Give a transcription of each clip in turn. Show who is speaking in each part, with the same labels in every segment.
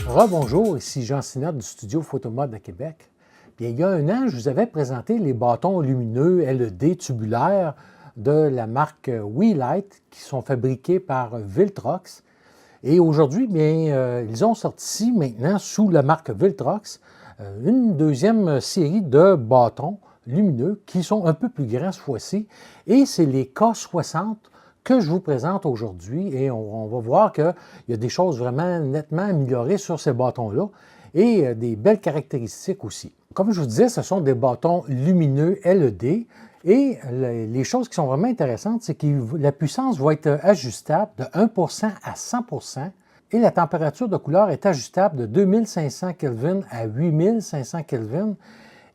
Speaker 1: Rebonjour, ici Jean Sinat du studio Photomode à Québec. Bien, il y a un an, je vous avais présenté les bâtons lumineux LED tubulaires de la marque We-Lite qui sont fabriqués par Viltrox. Et aujourd'hui, bien, ils ont sorti maintenant sous la marque Viltrox une deuxième série de bâtons lumineux qui sont un peu plus grands cette fois-ci. Et c'est les K60 que je vous présente aujourd'hui et on va voir qu'il y a des choses vraiment nettement améliorées sur ces bâtons-là et des belles caractéristiques aussi. Comme je vous disais, ce sont des bâtons lumineux LED et les choses qui sont vraiment intéressantes, c'est que la puissance va être ajustable de 1% à 100% et la température de couleur est ajustable de 2500 Kelvin à 8500 Kelvin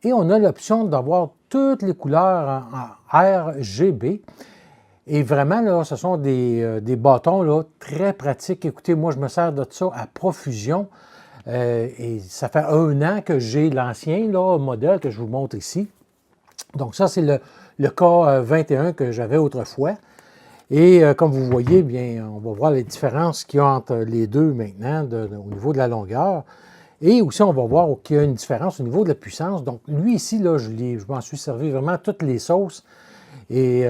Speaker 1: et on a l'option d'avoir toutes les couleurs en RGB. Et vraiment, là, ce sont des bâtons là, très pratiques. Écoutez, moi, je me sers de ça à profusion. Et ça fait un an que j'ai l'ancien modèle que je vous montre ici. Donc ça, c'est le K21 que j'avais autrefois. Et comme vous voyez, bien, on va voir les différences qu'il y a entre les deux maintenant au niveau de la longueur. Et aussi, on va voir qu'il y a une différence au niveau de la puissance. Donc lui ici, là, je m'en suis servi vraiment à toutes les sauces. Et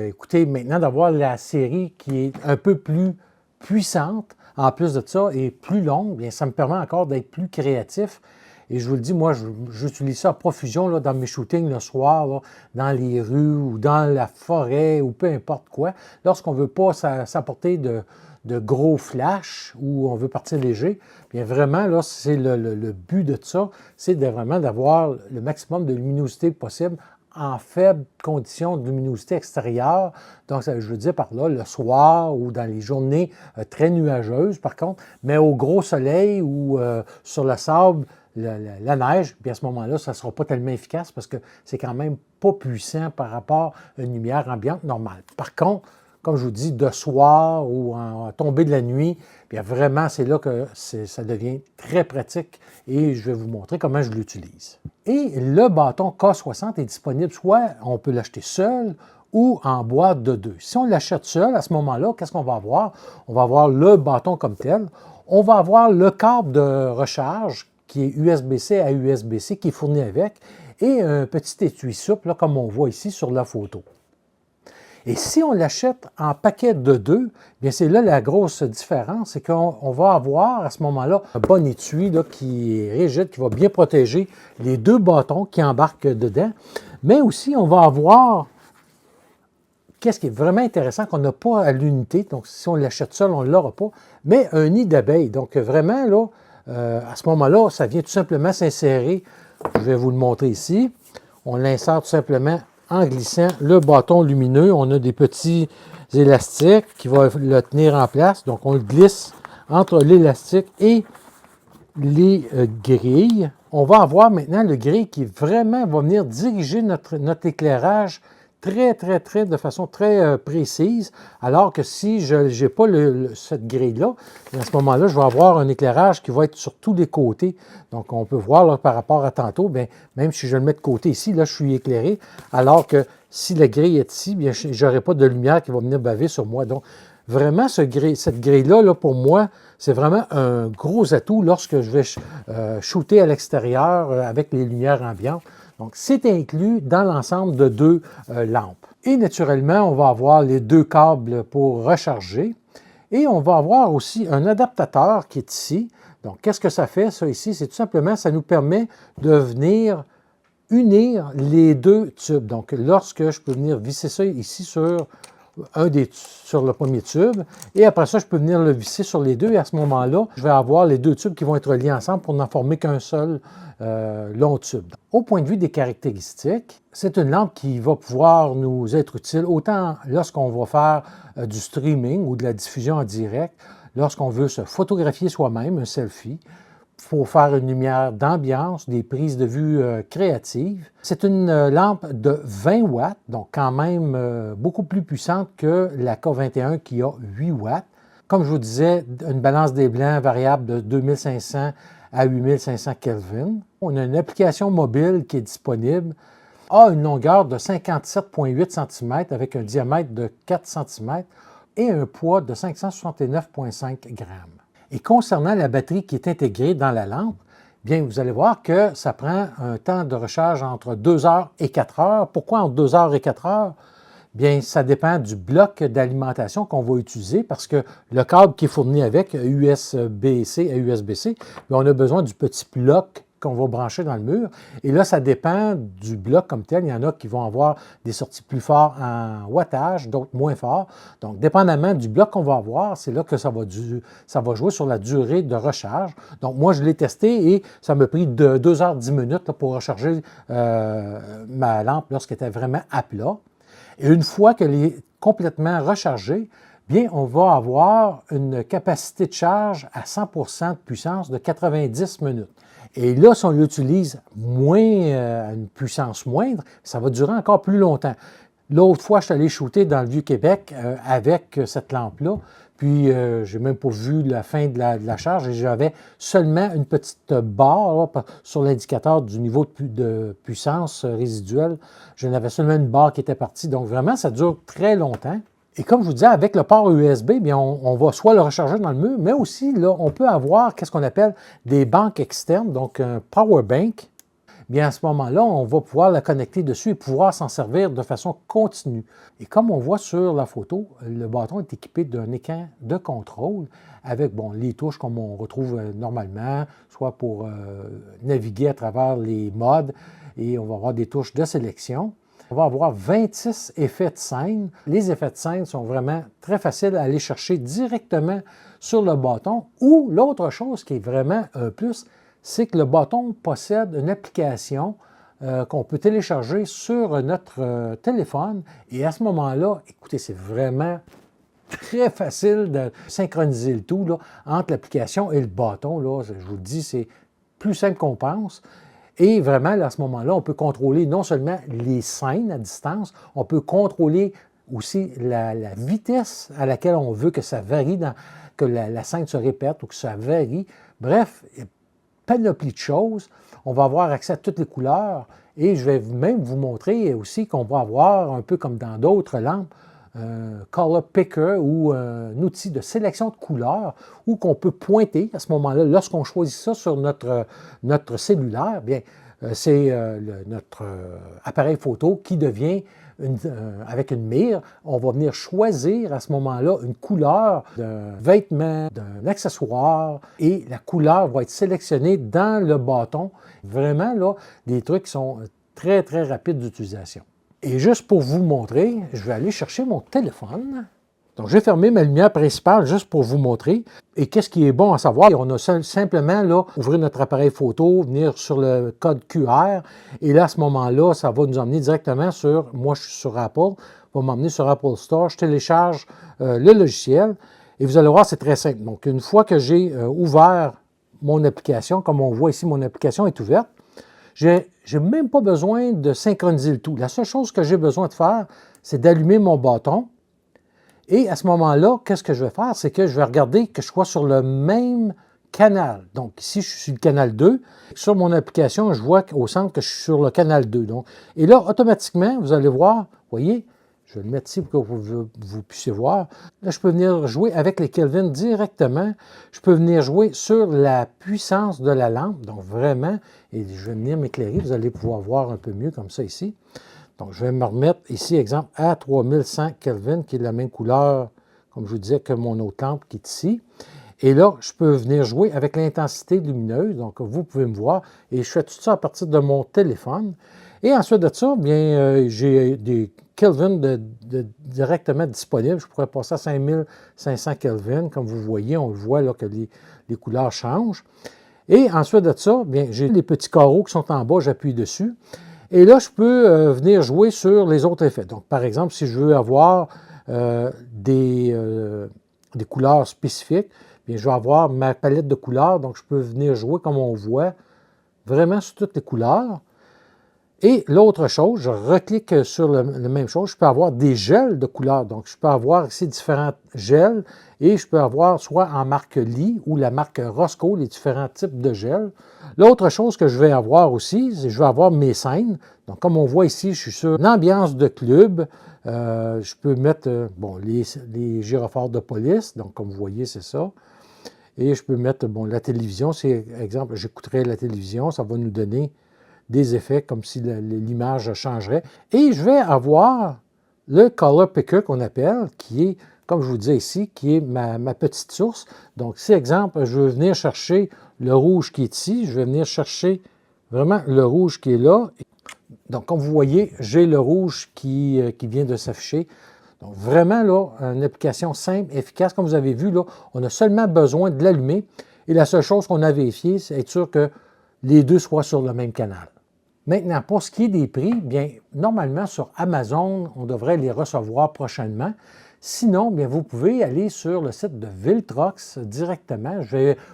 Speaker 1: écoutez, maintenant d'avoir la série qui est un peu plus puissante, en plus de ça, et plus longue, bien, ça me permet encore d'être plus créatif. Et je vous le dis, moi, j'utilise ça à profusion là, dans mes shootings le soir, là, dans les rues ou dans la forêt ou peu importe quoi. Lorsqu'on ne veut pas s'apporter de gros flashs ou on veut partir léger, bien vraiment, là, c'est le but de ça, c'est vraiment d'avoir le maximum de luminosité possible en faible condition de luminosité extérieure. Donc, je veux dire par là, le soir ou dans les journées très nuageuses, par contre, mais au gros soleil ou sur le sable, la neige, puis à ce moment-là, ça ne sera pas tellement efficace parce que c'est quand même pas puissant par rapport à une lumière ambiante normale. Par contre, comme je vous dis, de soir ou en tombée de la nuit, bien vraiment, c'est là que ça devient très pratique et je vais vous montrer comment je l'utilise. Et le bâton K60 est disponible, soit on peut l'acheter seul ou en boîte de deux. Si on l'achète seul, à ce moment-là, qu'est-ce qu'on va avoir? On va avoir le bâton comme tel. On va avoir le câble de recharge qui est USB-C à USB-C qui est fourni avec et un petit étui souple, là, comme on voit ici sur la photo. Et si on l'achète en paquet de deux, bien c'est là la grosse différence, c'est qu'on va avoir à ce moment-là un bon étui là, qui est rigide, qui va bien protéger les deux bâtons qui embarquent dedans. Mais aussi, on va avoir, qu'est-ce qui est vraiment intéressant, qu'on n'a pas à l'unité, donc si on l'achète seul, on ne l'aura pas, mais un nid d'abeilles. Donc vraiment, là, à ce moment-là, ça vient tout simplement s'insérer, je vais vous le montrer ici, on l'insère tout simplement en glissant le bâton lumineux. On a des petits élastiques qui vont le tenir en place. Donc, on le glisse entre l'élastique et les grilles. On va avoir maintenant le grille qui vraiment va venir diriger notre éclairage de façon très précise, alors que si je n'ai pas cette grille-là, à ce moment-là, je vais avoir un éclairage qui va être sur tous les côtés. Donc, on peut voir là, par rapport à tantôt, bien, même si je le mets de côté ici, là, je suis éclairé, alors que si la grille est ici, bien, je n'aurai pas de lumière qui va venir baver sur moi. Donc, vraiment, cette grille-là, là, pour moi, c'est vraiment un gros atout lorsque je vais shooter à l'extérieur avec les lumières ambiantes. Donc, c'est inclus dans l'ensemble de deux lampes. Et naturellement, on va avoir les deux câbles pour recharger. Et on va avoir aussi un adaptateur qui est ici. Donc, qu'est-ce que ça fait, ça ici? C'est tout simplement, ça nous permet de venir unir les deux tubes. Donc, lorsque je peux venir visser ça ici sur le premier tube, et après ça, je peux venir le visser sur les deux, et à ce moment-là, je vais avoir les deux tubes qui vont être reliés ensemble pour n'en former qu'un seul long tube. Au point de vue des caractéristiques, c'est une lampe qui va pouvoir nous être utile autant lorsqu'on va faire du streaming ou de la diffusion en direct, lorsqu'on veut se photographier soi-même, un selfie, faut faire une lumière d'ambiance, des prises de vue créatives. C'est une lampe de 20 watts, donc quand même beaucoup plus puissante que la K21 qui a 8 watts. Comme je vous disais, une balance des blancs variable de 2500 à 8500 Kelvin. On a une application mobile qui est disponible, a une longueur de 57,8 cm avec un diamètre de 4 cm et un poids de 569,5 grammes. Et concernant la batterie qui est intégrée dans la lampe, bien, vous allez voir que ça prend un temps de recharge entre 2 heures et 4 heures. Pourquoi entre 2 heures et 4 heures? Bien, ça dépend du bloc d'alimentation qu'on va utiliser parce que le câble qui est fourni avec USB-C à USB-C, on a besoin du petit bloc qu'on va brancher dans le mur. Et là, ça dépend du bloc comme tel. Il y en a qui vont avoir des sorties plus fortes en wattage, d'autres moins forts. Donc, dépendamment du bloc qu'on va avoir, c'est là que ça va jouer sur la durée de recharge. Donc, moi, je l'ai testé et ça m'a pris 2 heures 10 minutes là, pour recharger ma lampe lorsqu'elle était vraiment à plat. Et une fois qu'elle est complètement rechargée, bien, on va avoir une capacité de charge à 100% de puissance de 90 minutes. Et là, si on l'utilise à une puissance moindre, ça va durer encore plus longtemps. L'autre fois, je suis allé shooter dans le Vieux-Québec avec cette lampe-là, puis je n'ai même pas vu la fin de la charge et j'avais seulement une petite barre là, sur l'indicateur du niveau de puissance résiduelle. Je n'avais seulement une barre qui était partie, donc vraiment, ça dure très longtemps. Et comme je vous disais, avec le port USB, bien, on va soit le recharger dans le mur, mais aussi, là, on peut avoir ce qu'on appelle des banques externes, donc un power bank. Bien, à ce moment-là, on va pouvoir la connecter dessus et pouvoir s'en servir de façon continue. Et comme on voit sur la photo, le bâton est équipé d'un écran de contrôle avec les touches comme on retrouve normalement, soit pour naviguer à travers les modes, et on va avoir des touches de sélection. On va avoir 26 effets de scène. Les effets de scène sont vraiment très faciles à aller chercher directement sur le bâton. Ou l'autre chose qui est vraiment un plus, c'est que le bâton possède une application qu'on peut télécharger sur notre téléphone. Et à ce moment-là, écoutez, c'est vraiment très facile de synchroniser le tout là, entre l'application et le bâton. Là, je vous le dis, c'est plus simple qu'on pense. Et vraiment, là, à ce moment-là, on peut contrôler non seulement les scènes à distance, on peut contrôler aussi la vitesse à laquelle on veut que ça varie, que la scène se répète ou que ça varie. Bref, il y a panoplie de choses. On va avoir accès à toutes les couleurs et je vais même vous montrer aussi qu'on va avoir, un peu comme dans d'autres lampes, un color picker ou un outil de sélection de couleurs où qu'on peut pointer à ce moment-là, lorsqu'on choisit ça sur notre cellulaire, bien, c'est notre appareil photo qui devient, avec une mire, on va venir choisir à ce moment-là une couleur d'un vêtement, d'un accessoire, et la couleur va être sélectionnée dans le bâton. Vraiment, là, des trucs qui sont très, très rapides d'utilisation. Et juste pour vous montrer, je vais aller chercher mon téléphone. Donc, j'ai fermé ma lumière principale juste pour vous montrer. Et qu'est-ce qui est bon à savoir? On a simplement là, ouvrir notre appareil photo, venir sur le code QR. Et là, à ce moment-là, ça va nous emmener directement sur, moi je suis sur Apple, va m'emmener sur Apple Store. Je télécharge le logiciel. Et vous allez voir, c'est très simple. Donc, une fois que j'ai ouvert mon application, comme on voit ici, mon application est ouverte, je n'ai même pas besoin de synchroniser le tout. La seule chose que j'ai besoin de faire, c'est d'allumer mon bâton. Et à ce moment-là, qu'est-ce que je vais faire? C'est que je vais regarder que je sois sur le même canal. Donc ici, je suis sur le canal 2. Sur mon application, je vois au centre que je suis sur le canal 2. Donc, et là, automatiquement, vous allez voir, vous voyez, je vais le mettre ici pour que vous puissiez voir. Là, je peux venir jouer avec les Kelvin directement. Je peux venir jouer sur la puissance de la lampe. Donc, vraiment, et je vais venir m'éclairer. Vous allez pouvoir voir un peu mieux comme ça ici. Donc, je vais me remettre ici, exemple, à 3100 Kelvin, qui est de la même couleur, comme je vous disais, que mon autre lampe qui est ici. Et là, je peux venir jouer avec l'intensité lumineuse. Donc, vous pouvez me voir. Et je fais tout ça à partir de mon téléphone. Et ensuite de ça, bien, j'ai des Kelvin directement disponibles. Je pourrais passer à 5500 Kelvin. Comme vous voyez, on le voit là, que les couleurs changent. Et ensuite de ça, bien, j'ai les petits carreaux qui sont en bas, j'appuie dessus. Et là, je peux venir jouer sur les autres effets. Donc, par exemple, si je veux avoir des couleurs spécifiques, bien, je vais avoir ma palette de couleurs, donc je peux venir jouer comme on voit, vraiment sur toutes les couleurs. Et l'autre chose, je reclique sur la même chose, je peux avoir des gels de couleurs. Donc, je peux avoir ici différents gels et je peux avoir soit en marque Lee ou la marque Roscoe, les différents types de gels. L'autre chose que je vais avoir aussi, c'est que je vais avoir mes scènes. Donc, comme on voit ici, je suis sur une ambiance de club. Je peux mettre bon, les gyrophares de police. Donc, comme vous voyez, c'est ça. Et je peux mettre bon, la télévision. C'est exemple, j'écouterai la télévision. Ça va nous donner des effets comme si l'image changerait. Et je vais avoir le color picker qu'on appelle, qui est, comme je vous disais ici, qui est ma petite source. Donc, si, exemple, je veux venir chercher le rouge qui est ici, je vais venir chercher vraiment le rouge qui est là. Donc, comme vous voyez, j'ai le rouge qui vient de s'afficher. Donc, vraiment, là, une application simple, efficace. Comme vous avez vu, là, on a seulement besoin de l'allumer. Et la seule chose qu'on a vérifié, c'est être sûr que les deux soient sur le même canal. Maintenant, pour ce qui est des prix, bien, normalement, sur Amazon, on devrait les recevoir prochainement. Sinon, bien, vous pouvez aller sur le site de Viltrox directement.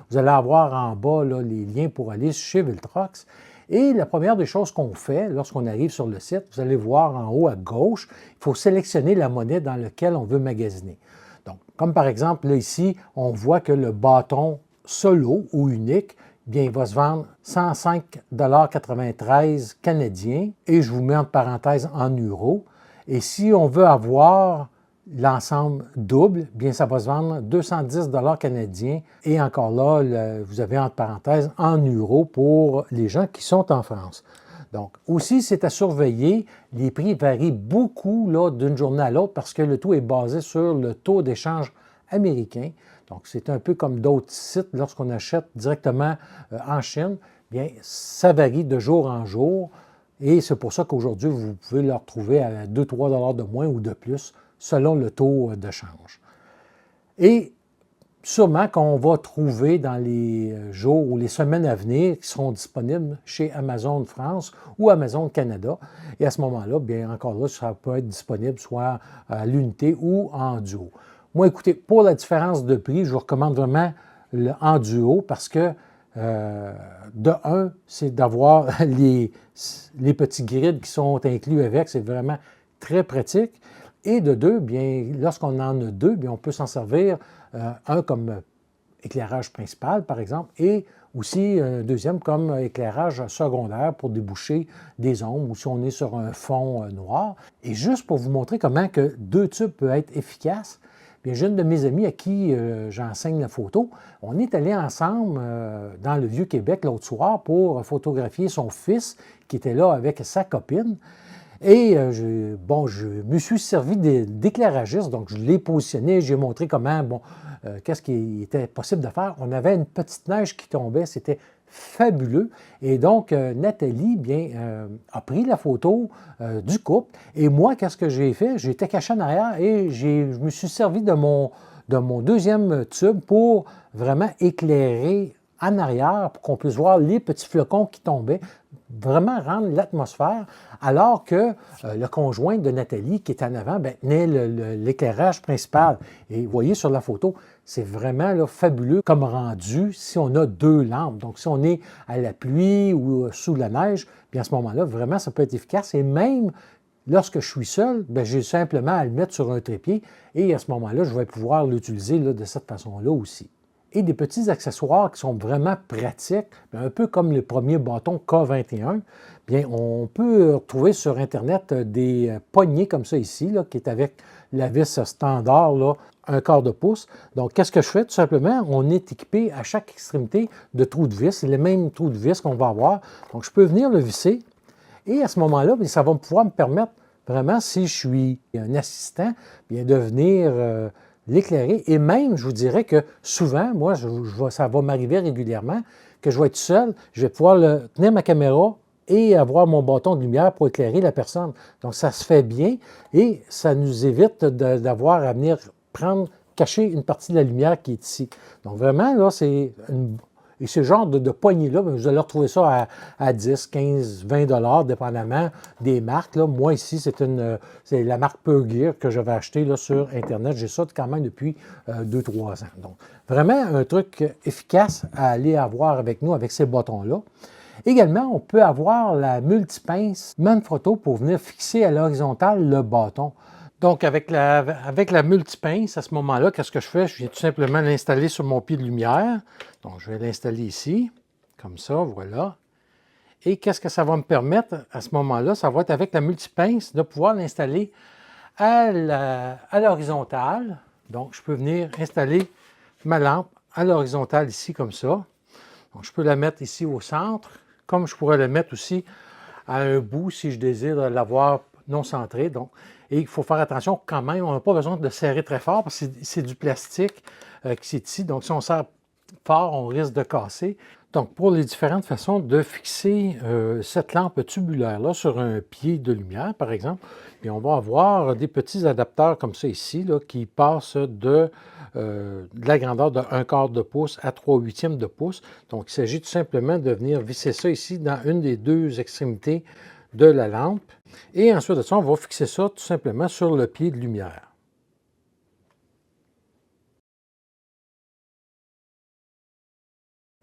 Speaker 1: Vous allez avoir en bas là, les liens pour aller chez Viltrox. Et la première des choses qu'on fait lorsqu'on arrive sur le site, vous allez voir en haut à gauche, il faut sélectionner la monnaie dans laquelle on veut magasiner. Donc, comme par exemple, là, ici, on voit que le bâton solo ou unique, bien, il va se vendre 105,93 $ canadiens et je vous mets entre parenthèses en euros. Et si on veut avoir l'ensemble double, bien, ça va se vendre 210 $ canadiens et encore là, vous avez entre parenthèses en euros pour les gens qui sont en France. Donc, aussi, c'est à surveiller. Les prix varient beaucoup d'une journée à l'autre parce que le tout est basé sur le taux d'échange américain. Donc, c'est un peu comme d'autres sites. Lorsqu'on achète directement en Chine, bien, ça varie de jour en jour. Et c'est pour ça qu'aujourd'hui, vous pouvez le retrouver à 2-3 $ de moins ou de plus selon le taux de change. Et sûrement qu'on va trouver dans les jours ou les semaines à venir qui seront disponibles chez Amazon France ou Amazon Canada. Et à ce moment-là, bien encore là, ça peut être disponible soit à l'unité ou en duo. Moi, écoutez, pour la différence de prix, je vous recommande vraiment en duo parce que, de un, c'est d'avoir les petits grids qui sont inclus avec, c'est vraiment très pratique. Et de deux, bien, lorsqu'on en a deux, bien, on peut s'en servir, un comme éclairage principal, par exemple, et aussi un deuxième comme éclairage secondaire pour déboucher des ombres ou si on est sur un fond noir. Et juste pour vous montrer comment que deux tubes peuvent être efficaces, bien, j'ai une de mes amies à qui j'enseigne la photo. On est allés ensemble dans le Vieux-Québec l'autre soir pour photographier son fils qui était là avec sa copine. Et je me suis servi d'éclairagiste, donc je l'ai positionné, j'ai montré comment, qu'est-ce qui était possible de faire. On avait une petite neige qui tombait, c'était fabuleux. Et donc, Nathalie, bien, a pris la photo du couple. Et moi, qu'est-ce que j'ai fait? J'étais caché en arrière et je me suis servi de mon deuxième tube pour vraiment éclairer en arrière pour qu'on puisse voir les petits flocons qui tombaient, vraiment rendre l'atmosphère, alors que le conjoint de Nathalie, qui est en avant, bien, tenait l'éclairage principal. Et vous voyez sur la photo, c'est vraiment là, fabuleux comme rendu si on a deux lampes. Donc, si on est à la pluie ou sous la neige, bien à ce moment-là, vraiment, ça peut être efficace. Et même lorsque je suis seul, bien, j'ai simplement à le mettre sur un trépied et à ce moment-là, je vais pouvoir l'utiliser de cette façon-là aussi. Et des petits accessoires qui sont vraiment pratiques, un peu comme le premier bâton K21, bien, on peut retrouver sur Internet des poignées comme ça ici, là, qui est avec la vis standard, là, 1/4 de pouce. Donc, qu'est-ce que je fais? Tout simplement, on est équipé à chaque extrémité de trous de vis. C'est les mêmes trous de vis qu'on va avoir. Donc, je peux venir le visser et à ce moment-là, bien, ça va pouvoir me permettre vraiment, si je suis un assistant, bien, de venir l'éclairer. Et même, je vous dirais que souvent, moi, ça va m'arriver régulièrement, que je vais être seul, je vais pouvoir tenir ma caméra et avoir mon bâton de lumière pour éclairer la personne. Donc, ça se fait bien et ça nous évite d'avoir à venir cacher une partie de la lumière qui est ici. Donc, vraiment, là, c'est
Speaker 2: Et ce genre de poignée-là, vous allez retrouver ça à 10, 15, 20 $, dépendamment des marques. Là. Moi, ici, c'est la marque Pure Gear que j'avais acheté là, sur Internet. J'ai ça quand même depuis 2-3 ans. Donc, vraiment un truc efficace à aller avoir avec nous, avec ces bâtons-là. Également, on peut avoir la multipince Manfrotto pour venir fixer à l'horizontale le bâton. Donc, avec la multipince, à ce moment-là, qu'est-ce que je fais? Je viens tout simplement l'installer sur mon pied de lumière. Donc, je vais l'installer ici, comme ça, voilà. Et qu'est-ce que ça va me permettre à ce moment-là? Ça va être avec la multipince de pouvoir l'installer à l'horizontale. Donc, je peux venir installer ma lampe à l'horizontale ici, comme ça. Donc, je peux la mettre ici au centre, comme je pourrais la mettre aussi à un bout si je désire l'avoir non centré. Donc, et il faut faire attention quand même, on n'a pas besoin de serrer très fort parce que c'est du plastique qui est ici. Donc, si on serre fort, on risque de casser. Donc, pour les différentes façons de fixer cette lampe tubulaire-là sur un pied de lumière, par exemple, et on va avoir des petits adapteurs comme ça ici, là, qui passent de la grandeur de 1/4 de pouce à 3/8 de pouce. Donc, il s'agit tout simplement de venir visser ça ici dans une des deux extrémités de la lampe. Et ensuite de ça, on va fixer ça tout simplement sur le pied de lumière.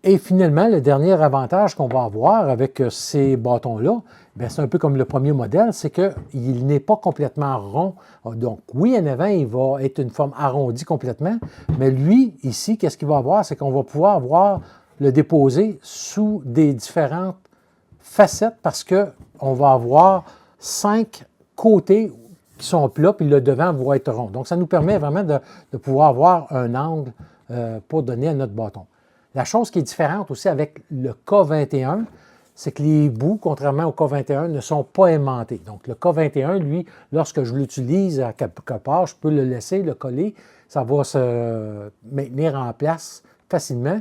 Speaker 2: Et finalement, le dernier avantage qu'on va avoir avec ces bâtons-là, c'est un peu comme le premier modèle, c'est qu'il n'est pas complètement rond. Donc oui, en avant, il va être une forme arrondie complètement, mais lui, ici, qu'est-ce qu'il va avoir? C'est qu'on va pouvoir le déposer sous des différentes facettes parce qu'on va avoir 5 côtés qui sont plats, puis le devant va être rond. Donc ça nous permet vraiment de pouvoir avoir un angle pour donner à notre bâton. La chose qui est différente aussi avec le K21, c'est que les bouts, contrairement au K21, ne sont pas aimantés. Donc, le K21, lui, lorsque je l'utilise à quelque part, je peux le laisser, le coller, ça va se maintenir en place facilement.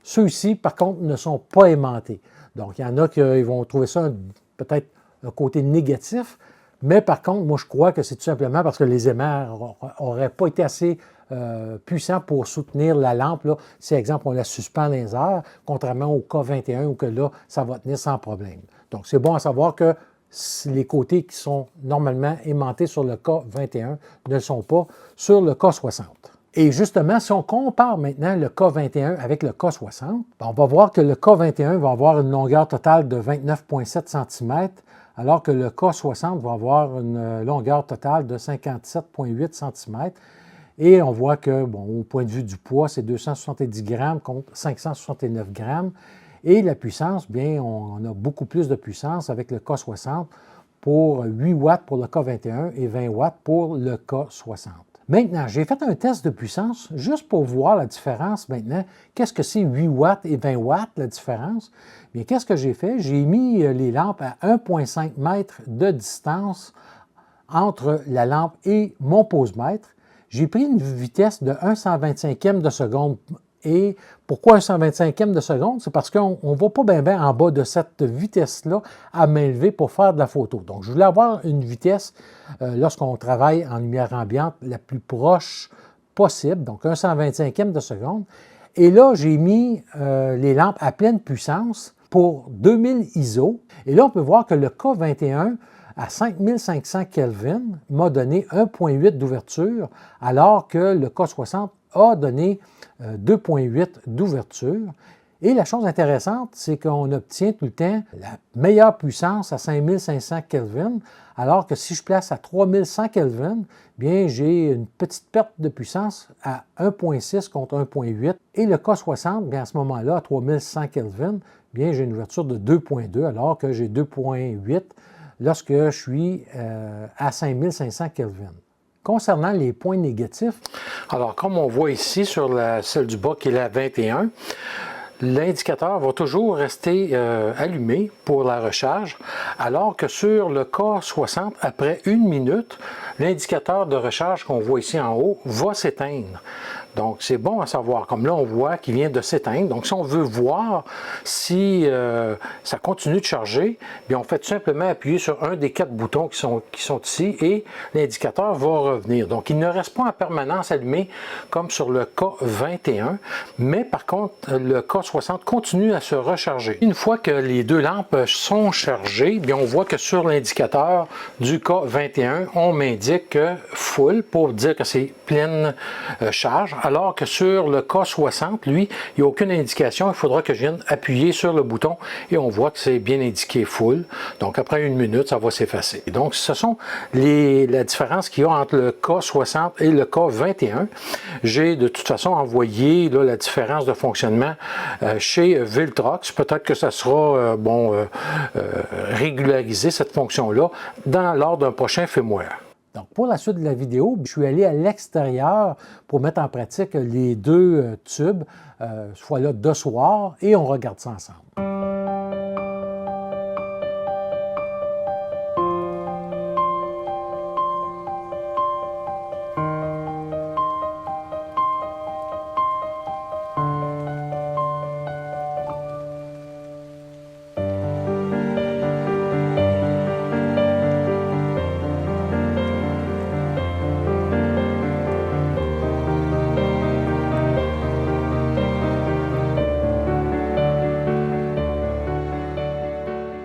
Speaker 2: Ceux-ci, par contre, ne sont pas aimantés. Donc, il y en a qui vont trouver ça peut-être un côté négatif, mais par contre, moi, je crois que c'est tout simplement parce que les aimants n'auraient pas été assez puissant pour soutenir la lampe. Là. Si, exemple, on la suspend dans les airs, contrairement au K21 où que là, ça va tenir sans problème. Donc, c'est bon à savoir que les côtés qui sont normalement aimantés sur le K21 ne le sont pas sur le K60. Et justement, si on compare maintenant le K21 avec le K60, on va voir que le K21 va avoir une longueur totale de 29,7 cm, alors que le K60 va avoir une longueur totale de 57,8 cm. Et on voit que, bon, au point de vue du poids, c'est 270 grammes contre 569 grammes. Et la puissance, bien, on a beaucoup plus de puissance avec le K60 pour 8 watts pour le K21 et 20 watts pour le K60. Maintenant, j'ai fait un test de puissance juste pour voir la différence maintenant. Qu'est-ce que c'est 8 watts et 20 watts, la différence? Bien, qu'est-ce que j'ai fait? J'ai mis les lampes à 1,5 mètres de distance entre la lampe et mon pose-mètre. J'ai pris une vitesse de 1/125e de seconde. Et pourquoi 1/125e de seconde? C'est parce qu'on ne va pas bien en bas de cette vitesse-là à main levée pour faire de la photo. Donc, je voulais avoir une vitesse, lorsqu'on travaille en lumière ambiante, la plus proche possible, donc 1/125e de seconde. Et là, j'ai mis les lampes à pleine puissance pour 2000 ISO. Et là, on peut voir que le K21 à 5500 Kelvin m'a donné 1,8 d'ouverture, alors que le K60 a donné 2,8 d'ouverture. Et la chose intéressante, c'est qu'on obtient tout le temps la meilleure puissance à 5500 Kelvin, alors que si je place à 3100 Kelvin, bien j'ai une petite perte de puissance à 1,6 contre 1,8. Et le K60, bien à ce moment-là, à 3100 Kelvin, bien j'ai une ouverture de 2,2, alors que j'ai 2,8 lorsque je suis à 5500 Kelvin. Concernant les points négatifs, alors comme on voit ici sur celle du bas qui est la 21, l'indicateur va toujours rester allumé pour la recharge, alors que sur le K60, après 1 minute, l'indicateur de recharge qu'on voit ici en haut va s'éteindre. Donc, c'est bon à savoir. Comme là, on voit qu'il vient de s'éteindre. Donc, si on veut voir si ça continue de charger, bien, on fait tout simplement appuyer sur un des 4 boutons qui sont ici et l'indicateur va revenir. Donc, il ne reste pas en permanence allumé comme sur le K21, mais par contre, le K60 K60 continue à se recharger. Une fois que les deux lampes sont chargées, bien on voit que sur l'indicateur du K21, on m'indique full pour dire que c'est pleine charge, alors que sur le K60, lui, il n'y a aucune indication. Il faudra que je vienne appuyer sur le bouton et on voit que c'est bien indiqué full. Donc après une minute, ça va s'effacer. Donc ce sont la différence qu'il y a entre le K60 et le K21. J'ai de toute façon envoyé là, la différence de fonctionnement chez Viltrox. Peut-être que ça sera régularisé, cette fonction-là, lors d'un prochain firmware. Donc, pour la suite de la vidéo, je suis allé à l'extérieur pour mettre en pratique les deux tubes, soit là de soir, et on regarde ça ensemble.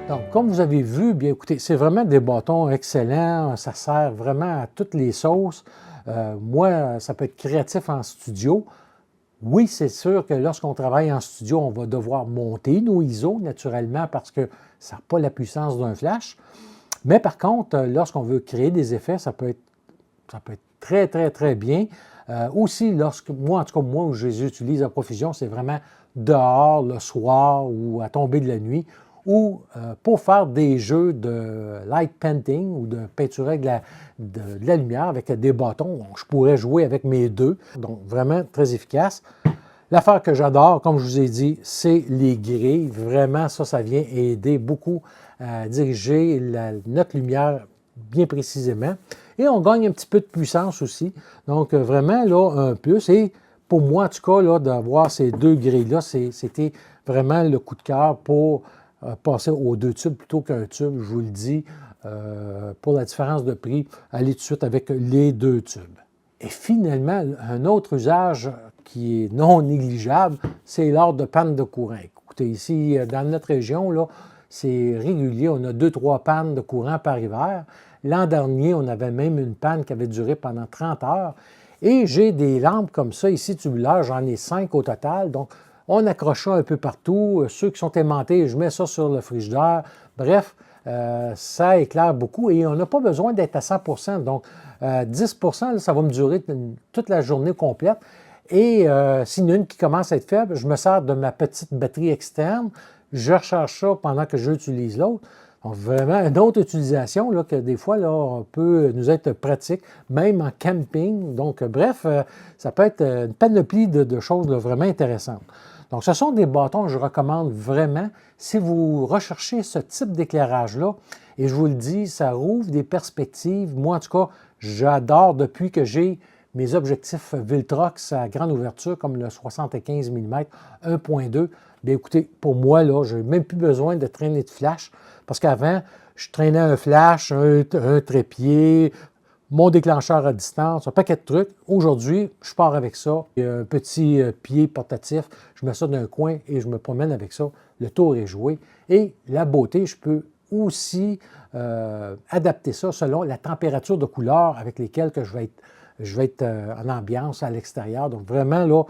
Speaker 2: Donc, comme vous avez vu, bien écoutez, c'est vraiment des bâtons excellents. Ça sert vraiment à toutes les sauces. Moi, ça peut être créatif en studio. Oui, c'est sûr que lorsqu'on travaille en studio, on va devoir monter nos ISO naturellement parce que ça n'a pas la puissance d'un flash. Mais par contre, lorsqu'on veut créer des effets, ça peut être très, très, très bien. Aussi, moi, en tout cas, moi, où je les utilise à profusion, c'est vraiment dehors, le soir ou à tomber de la nuit, ou pour faire des jeux de light painting ou de peinturer de la lumière avec des bâtons. Donc, je pourrais jouer avec mes deux. Donc, vraiment très efficace. L'affaire que j'adore, comme je vous ai dit, c'est les grilles. Vraiment, ça vient aider beaucoup à diriger notre lumière bien précisément. Et on gagne un petit peu de puissance aussi. Donc, vraiment, là, un plus. Et pour moi, en tout cas, là, d'avoir ces deux grilles-là, c'était vraiment le coup de cœur pour passer aux deux tubes plutôt qu'un tube, je vous le dis. Pour la différence de prix, allez tout de suite avec les deux tubes. Et finalement, un autre usage qui est non négligeable, c'est lors de panne de courant. Écoutez, ici, dans notre région, là, c'est régulier. On a 2-3 pannes de courant par hiver. L'an dernier, on avait même une panne qui avait duré pendant 30 heures. Et j'ai des lampes comme ça, ici, tubulaires, j'en ai 5 au total. Donc, on accroche ça un peu partout. Ceux qui sont aimantés, je mets ça sur le frigidaire. Bref, ça éclaire beaucoup et on n'a pas besoin d'être à 100 %. Donc, 10 là, ça va me durer toute la journée complète. Et s'il y en a une qui commence à être faible, je me sers de ma petite batterie externe. Je recharge ça pendant que j'utilise l'autre. Donc, vraiment, une autre utilisation là, que des fois, là, peut nous être pratique, même en camping. Donc, bref, ça peut être une panoplie de choses là, vraiment intéressantes. Donc, ce sont des bâtons que je recommande vraiment si vous recherchez ce type d'éclairage-là. Et je vous le dis, ça rouvre des perspectives. Moi, en tout cas, j'adore depuis que j'ai mes objectifs Viltrox à grande ouverture, comme le 75 mm 1.2. Bien, écoutez, pour moi, là, je n'ai même plus besoin de traîner de flash. Parce qu'avant, je traînais un flash, un trépied, mon déclencheur à distance, un paquet de trucs. Aujourd'hui, je pars avec ça. Il y a un petit pied portatif. Je mets ça dans un coin et je me promène avec ça. Le tour est joué. Et la beauté, je peux aussi adapter ça selon la température de couleur avec lesquelles que je vais être en ambiance à l'extérieur. Donc, vraiment, là,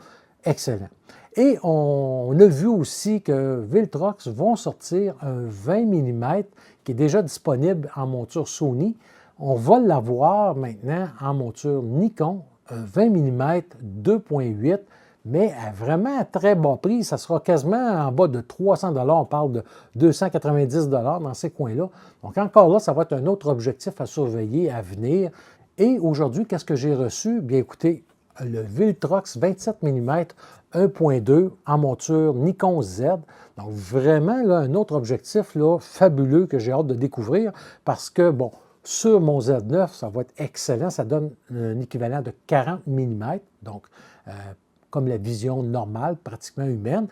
Speaker 2: excellent. Et on a vu aussi que Viltrox vont sortir un 20 mm qui est déjà disponible en monture Sony. On va l'avoir maintenant en monture Nikon, un 20 mm 2.8, mais à vraiment à très bas prix. Ça sera quasiment en bas de 300 $. On parle de 290 $ dans ces coins-là. Donc encore là, ça va être un autre objectif à surveiller à venir. Et aujourd'hui, qu'est-ce que j'ai reçu? Bien écoutez, le Viltrox 27 mm 1.2 en monture Nikon Z. Donc vraiment, là, un autre objectif là, fabuleux que j'ai hâte de découvrir parce que, bon, sur mon Z9, ça va être excellent. Ça donne un équivalent de 40 mm, donc comme la vision normale, pratiquement humaine.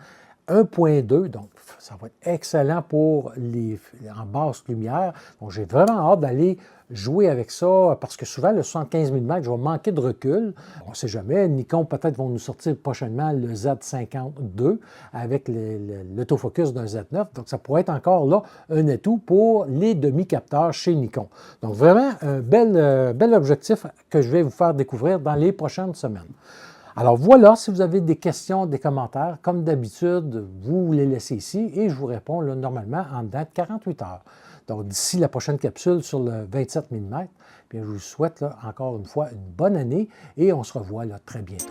Speaker 1: 1.2, donc ça va être excellent pour en basse lumière. Donc, j'ai vraiment hâte d'aller jouer avec ça parce que souvent, le 75 mm, je vais manquer de recul. On ne sait jamais. Nikon, peut-être, vont nous sortir prochainement le Z52 avec l'autofocus d'un Z9. Donc, ça pourrait être encore là un atout pour les demi-capteurs chez Nikon. Donc, vraiment, un bel objectif que je vais vous faire découvrir dans les prochaines semaines. Alors voilà, si vous avez des questions, des commentaires, comme d'habitude, vous les laissez ici et je vous réponds là, normalement en dedans de 48 heures. Donc d'ici la prochaine capsule sur le 27 mm, bien, je vous souhaite là, encore une fois une bonne année et on se revoit là, très bientôt.